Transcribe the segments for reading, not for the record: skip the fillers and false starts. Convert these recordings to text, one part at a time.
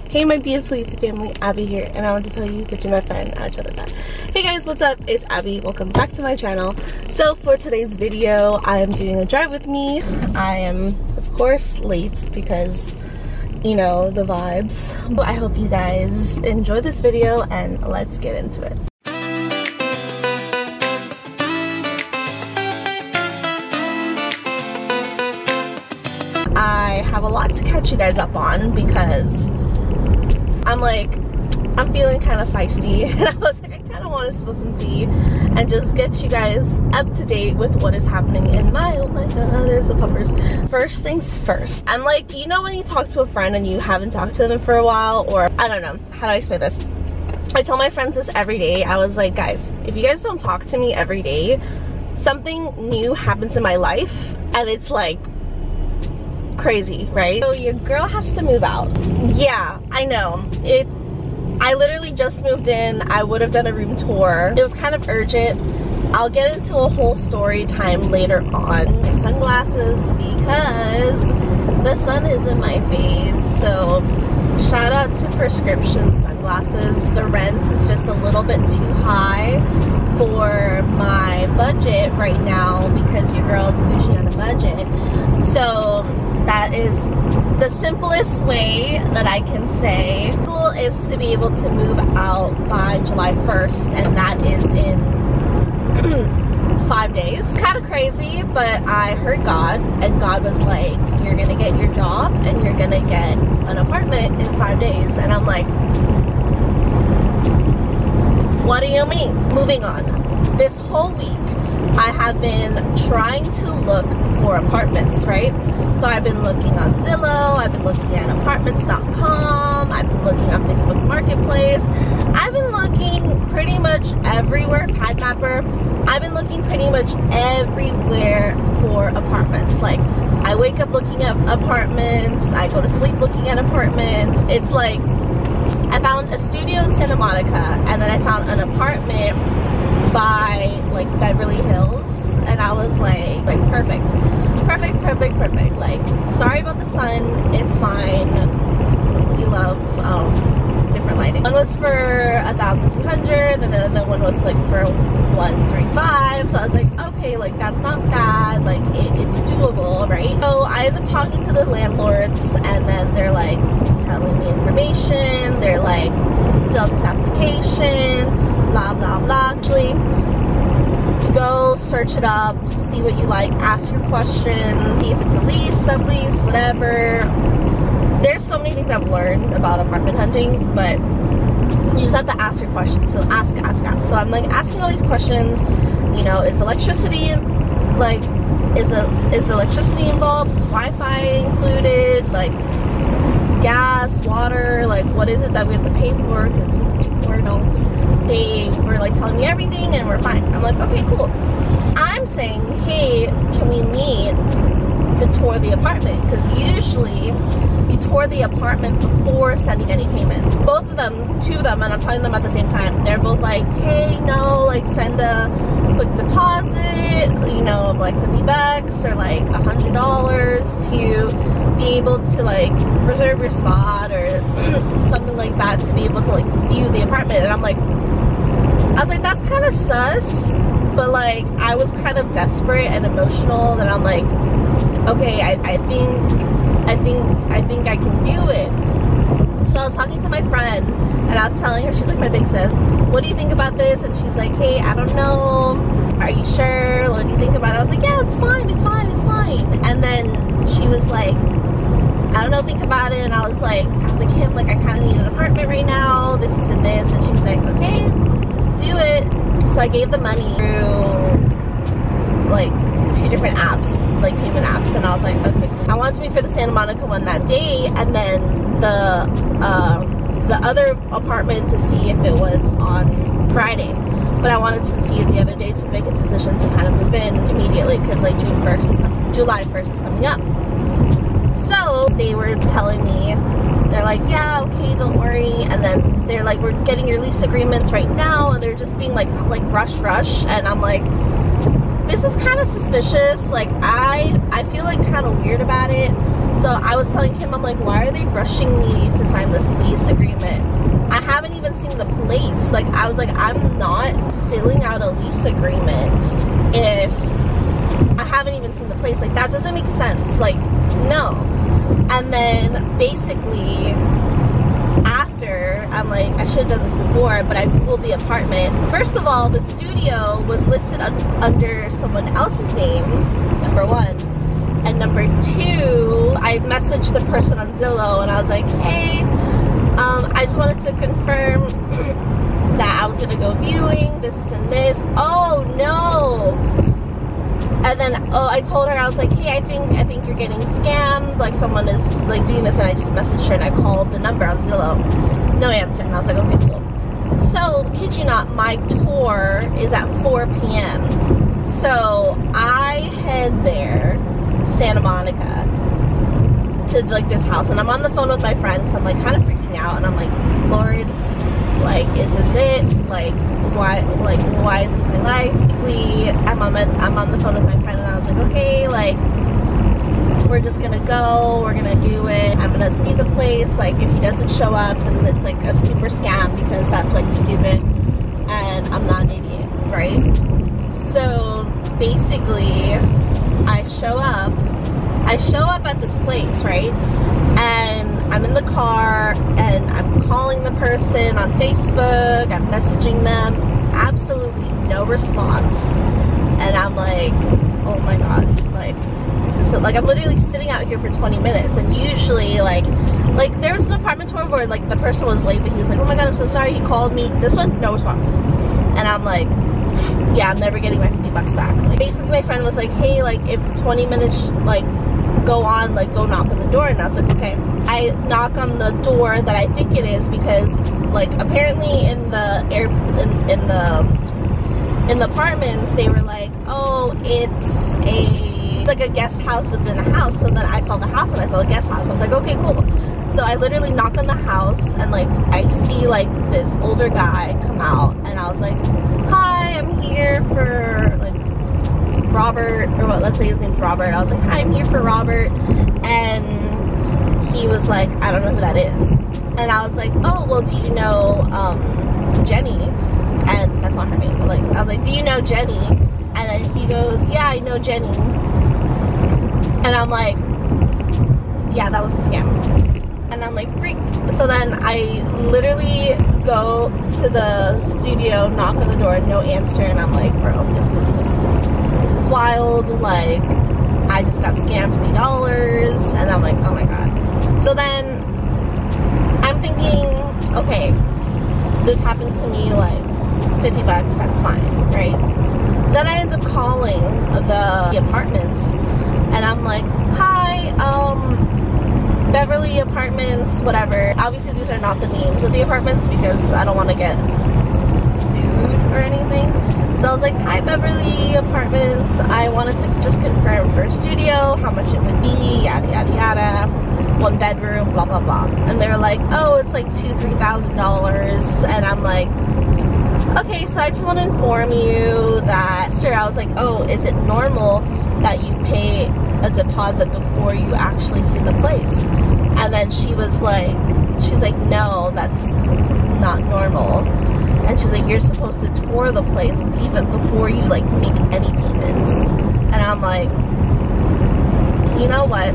Hey my beautiful YouTube family, Abby here, and I want to tell you that you're my friend. I tell that. Hey guys, what's up? It's Abby. Welcome back to my channel. So for today's video, I am doing a drive with me. I am, of course, late because, you know, the vibes. But I hope you guys enjoy this video and let's get into it. I have a lot to catch you guys up on because I'm feeling kind of feisty, and I was like, I kind of want to spill some tea and just get you guys up to date with what is happening in my, oh my god, there's the puppers. First things first, I'm like, you know when you talk to a friend and you haven't talked to them for a while, or I don't know, how do I explain this? I tell my friends this every day. I was like, guys, if you guys don't talk to me every day, something new happens in my life, and it's like crazy, right? So your girl has to move out. Yeah, I know. I literally just moved in. I would have done a room tour. It was kind of urgent. I'll get into a whole story time later on. My sunglasses, because the sun is in my face. So shout out to prescription sunglasses. The rent is just a little bit too high for my budget right now because your girl is bougie on a budget. So that is the simplest way that I can say. The goal is to be able to move out by July 1st, and that is in 5 days. Kind of crazy, but I heard God, and God was like, you're gonna get your job and you're gonna get an apartment in 5 days. And I'm like, what do you mean? Moving on. This whole week I have been trying to look for apartments, right? So I've been looking on Zillow, I've been looking at apartments.com, I've been looking on Facebook Marketplace, I've been looking pretty much everywhere, Padmapper, I've been looking pretty much everywhere for apartments. Like, I wake up looking at apartments, I go to sleep looking at apartments. It's like, I found a studio in Santa Monica, and then I found an apartment by like Beverly Hills, and I was like perfect. Like, sorry about the sun, it's fine. We love different lighting. One was for 1,200 and another one was like for 135. So I was like, okay, like that's not bad, like it's doable, right? So I ended up talking to the landlords, and then they're like telling me information. They're like, fill out this application, blah blah blah. Actually, go search it up, see what you like, ask your questions, see if it's a lease, sublease, whatever. There's so many things I've learned about apartment hunting, but you just have to ask your questions. So ask. So I'm like asking all these questions. You know, is electricity like, is electricity involved? Is Wi-Fi included? Like, gas, water, like what is it that we have to pay for? Because we're adults. They were like telling me everything, and we're fine. I'm like, okay, cool. I'm saying, hey, can we meet to tour the apartment? Because usually you tour the apartment before sending any payment. Both of them, two of them, and I'm telling them at the same time, they're both like, hey, no, like send a quick deposit, you know, of like 50 bucks or like $100 to be able to like reserve your spot or something like that, to be able to like view the apartment. And I was like, that's kind of sus, but like I was kind of desperate and emotional that I'm like, okay, I think I can do it. So I was talking to my friend, and I was telling her, she's like my big sis, what do you think about this? And she's like, hey, I don't know, are you sure? What do you think about it? I was like, yeah, it's fine. And then she was like, I don't know, think about it. And I was like, Kim, like I kind of need an apartment right now, this and this. And she's like, okay, do it. So I gave the money through like 2 different apps, like payment apps, and I was like, okay. I wanted to meet for the Santa Monica one that day, and then the other apartment to see if it was on Friday. But I wanted to see it the other day to make a decision to kind of move in immediately, because like July 1st is coming up. So they were telling me, they're like, yeah, okay, don't worry. And then they're like, we're getting your lease agreements right now, and they're just being like rush. And I'm like, this is kind of suspicious. Like I feel like kind of weird about it. So I was telling him, I'm like, why are they rushing me to sign this lease like, I'm not filling out a lease agreement if I haven't even seen the place. Like, that doesn't make sense. Like, no. And then basically after, I'm like, I should have done this before, but I googled the apartment. First of all, the studio was listed under someone else's name, number one. And number two, I messaged the person on Zillow and I was like, hey, I just wanted to confirm that I was gonna go viewing, this and this. Oh no. And then I told her, I was like, hey, I think you're getting scammed, like someone is like doing this, and I just messaged her and I called the number on Zillow. No answer. And I was like, okay, cool. So, kid you not, my tour is at 4 p.m. So I head there to Santa Monica to like this house, and I'm on the phone with my friends. I'm like kind of freaking out, and I'm like, Lord, like, is this it? Like, why is this my life? I'm on the phone with my friend, and I was like, okay, like, we're just gonna go, we're gonna do it, I'm gonna see the place. Like, if he doesn't show up, then it's like a super scam, because that's like stupid and I'm not an idiot, right? So basically I show up at this place, right? And I'm in the car and I'm calling the person on Facebook, I'm messaging them, absolutely no response. And I'm like, oh my god, like, this is so, like, I'm literally sitting out here for 20 minutes, and usually like there was an apartment tour where like the person was late, but he was like, oh my god, I'm so sorry, he called me. This one, no response. And I'm like, yeah, I'm never getting my 50 bucks back. Like, basically my friend was like, hey, like, if 20 minutes like go on, like, go knock on the door. And I was like, okay. I knock on the door that I think it is, because like apparently in the in the apartments they were like, oh, it's like a guest house within a house. So then I saw the house and I saw the guest house. I was like, okay, cool. So I literally knock on the house, and like I see like this older guy come out, and I was like, hi, I'm here for like Robert, or what, let's say his name's Robert. I was like, hi, I'm here for Robert. And he was like, I don't know who that is. And I was like, oh, well, do you know Jenny? And that's not her name, but like, I was like, do you know Jenny? And then he goes, yeah, I know Jenny. And I'm like, yeah, that was a scam. And I'm like, freak. So then I literally go to the studio, knock on the door, no answer, and I'm like, bro, this is wild. Like, I just got scammed $50, and I'm like, oh my god. So then I'm thinking, okay, this happened to me, like 50 bucks, that's fine, right? Then I end up calling the apartments, and I'm like, hi, Beverly Apartments, whatever. Obviously these are not the names of the apartments because I don't want to get sued or anything. So I was like, hi, Beverly Apartments, I wanted to just confirm for a studio how much it would be, yada yada yada, 1 bedroom, blah blah blah. And they were like, oh, it's like $2,000-$3,000. And I'm like, okay, so I just want to inform you that, sir, I was like, oh, is it normal that you pay a deposit before you actually see the place? And then she's like, no, that's not normal. And she's like, you're supposed to tour the place even before you like make any payments. And I'm like, you know what?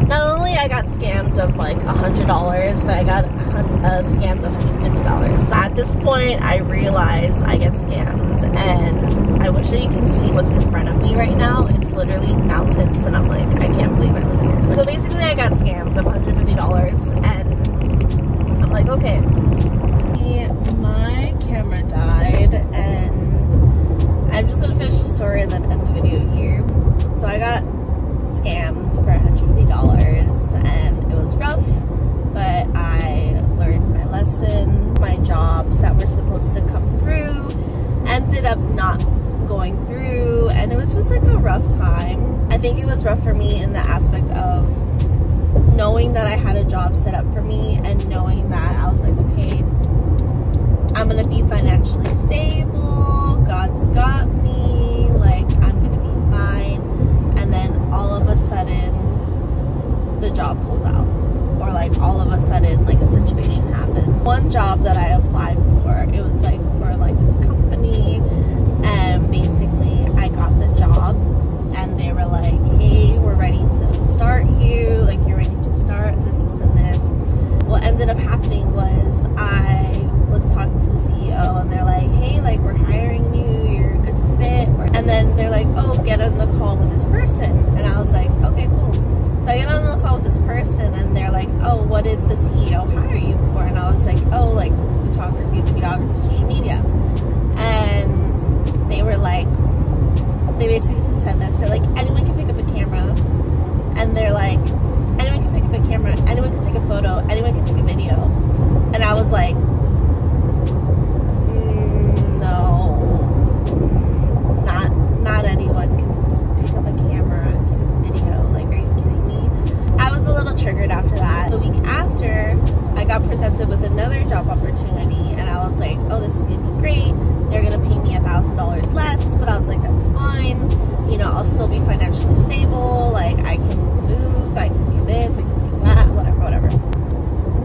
Not only I got scammed of like $100, but I got scammed of $150. So at this point, I realize I get scammed, and I wish that you can see what's in front of me right now. It's literally mountains, and I'm like, I can't believe I live here. So basically, I got scammed of $150, and I'm like, okay. My camera died, and I'm just gonna finish the story and then end the video here. So I got scammed for $150, and it was rough, but I learned my lesson. My jobs that were supposed to come through ended up not going through, and it was just like a rough time. I think it was rough for me in the aspect of knowing that I had a job set up for me, and knowing that I was like, okay, I'm gonna be financially stable, God's got me, like, I'm gonna be fine. And then all of a sudden the job pulls out, or like all of a sudden like a situation happens. One job that I applied for what ended up happening was I was talking to the CEO, and they're like, hey, like, we're hiring you, you're a good fit. And then they're like, oh, get on the call with this person. And I was like, okay, cool. So I get on the call with this person, and they're like, oh, what did the CEO hire you for? And I was like, oh, like photography, videography, social media. And they were like, they basically said this. They're like, anyone can pick up a camera. And they're like, anyone can pick up a camera, anyone can take a photo, anyone can take a video. And I was like, no, not anyone can just pick up a camera and take a video. Like, are you kidding me? I was a little triggered after that. The week after, I got presented with another job opportunity, and I was like, oh, this is gonna be great. They're gonna pay me $1,000 less, but I was like, that's fine. You know, I'll still be financially stable. Like, I can move, I can do this, I can do that, whatever.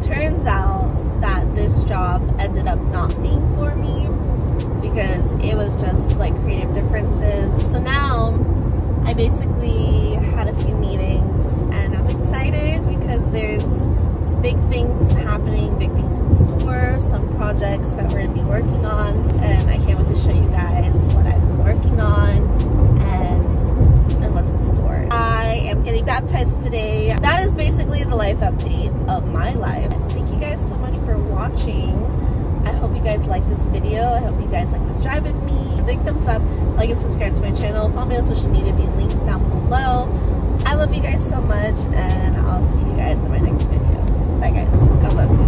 Turns out that this job ended up not being for me because it was just like creative differences. So now I basically had a few meetings, and I'm excited because there's big things happening, big things in store, some projects that we're going to be working on, and I can't wait to show you guys what I've been working on and what's in store. I am getting baptized today. That is basically the life update of my life. Thank you guys so much for watching. I hope you guys like this video. I hope you guys like this drive with me. Big thumbs up, like and subscribe to my channel. Follow me on social media, being linked down below. I love you guys so much, and I'll see you guys in my next video. Bye guys. God bless you.